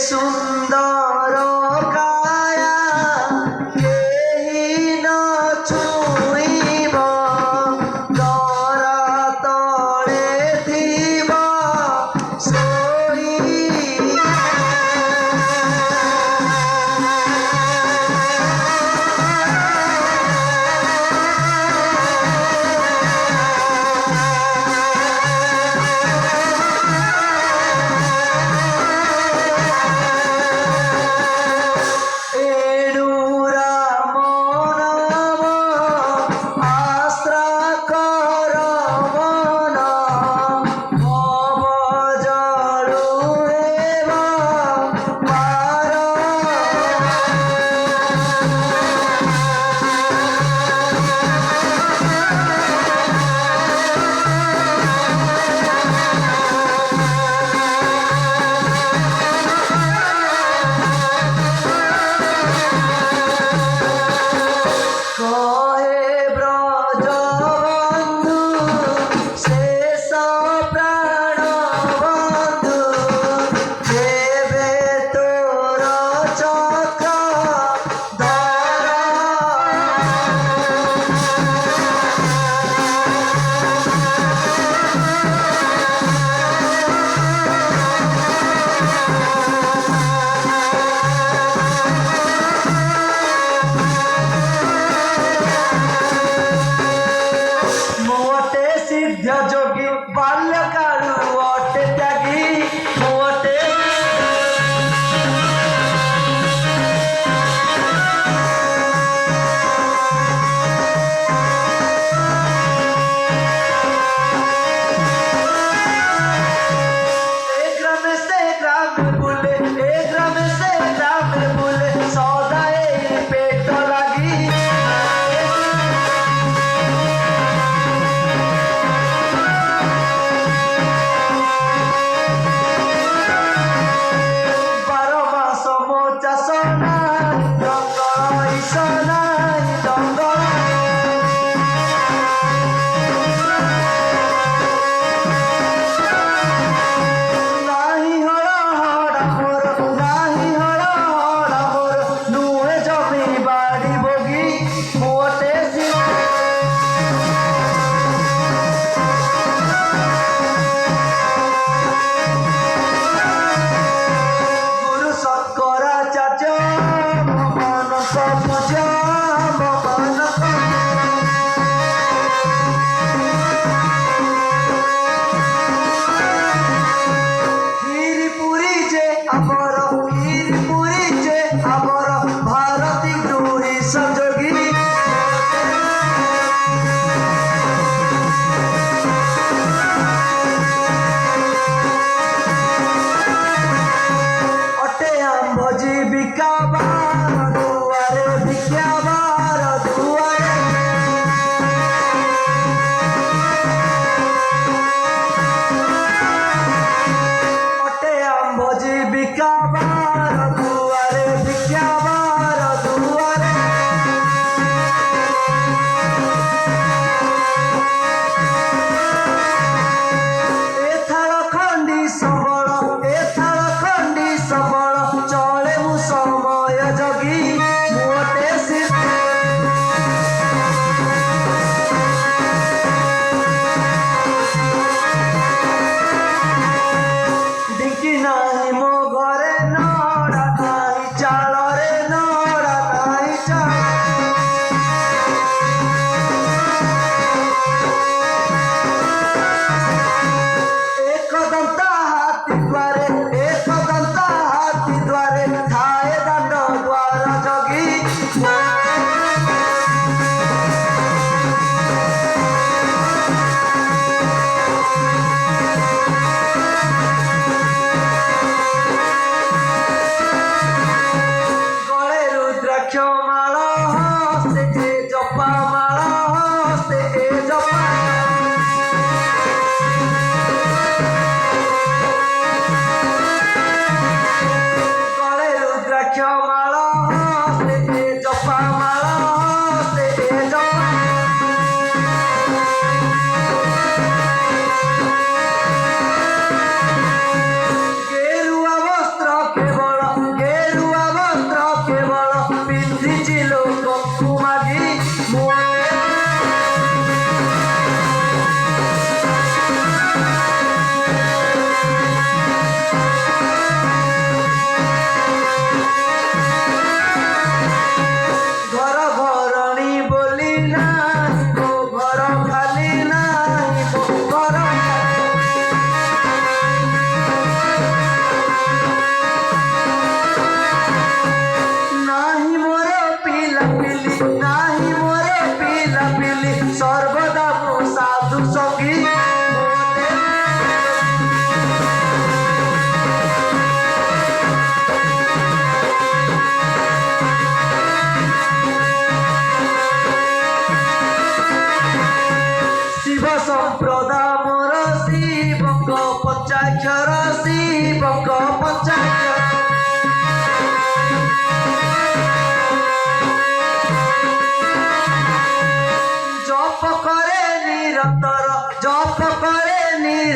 सुंदर काया केही न छुइब दरा तले थिब सोई जोगी बाल्यकालु अटे त्यागी मोटे एक ग्राम से ग्राम बुले एक ग्राम से ग्राम बुले सौदाए पेट लगी जीविका बार दुआरे भिक्षा बार दुआरे अटे आंब जीविका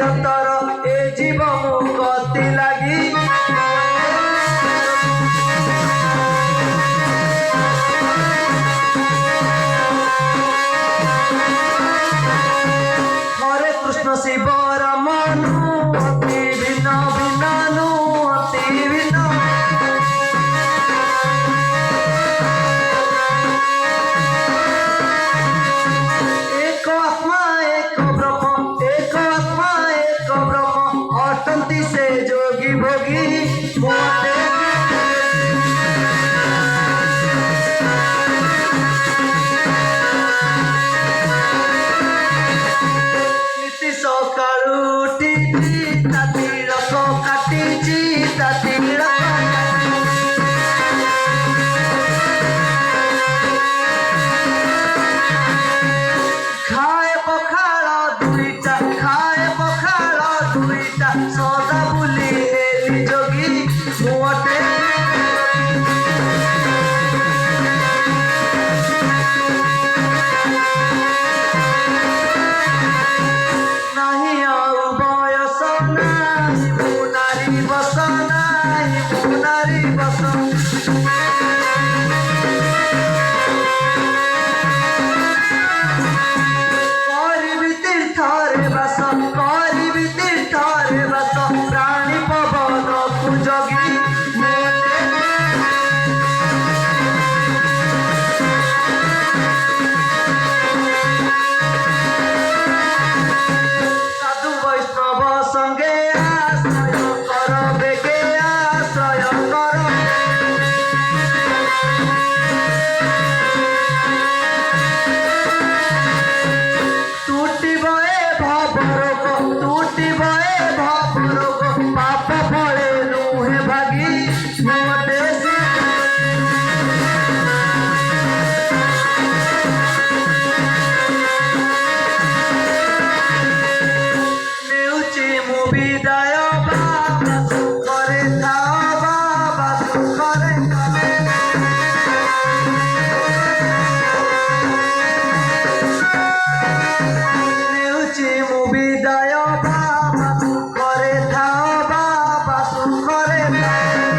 চিরতর এ জীব মুক্তি লাগি হরে কৃষ্ণ শিব রমনু অতি ভিন্ন ভিন্নু অতি ভিন্ন এক আত্মা এক ব্রহ্ম এক আত্মা এক ব্রহ্ম অটন্তি সে যোগী ভোগী মোটে নীতি সকালু উঠিছি তাতি রস কাটিছি তাতি রস খায় পখাଳ দুইটা খায় পখাଳ দুইটা সদা বুলি হেলি যোগী মুহতে নাহি ଆଉ বয়স নাই মু নারী বস নাই মু নারী বস କରିବି ତୀର୍ଥରେ ବାସ କରିବି ତୀର୍ଥରେ ବାସ ପ୍ରାଣୀ ପବନକୁ ଜଗି ମୋଟେ ସାଧୁ ବୈଷ୍ଣବ ସଙ୍ଗେ ଆଶ୍ରୟ କର ବେগে ଆଶ୍ରୟ କର টুটিব এ ভবরোগ টুটিব এ ভবরোগ পাপ ফলে নুহে ভাগি মোটে নেউচি মু বিদায় বাবা সুখরে থাও বাবা সুখরে নেউচি মু বিদায় বাবা সুখরে থাও বাবা সুখরে থাও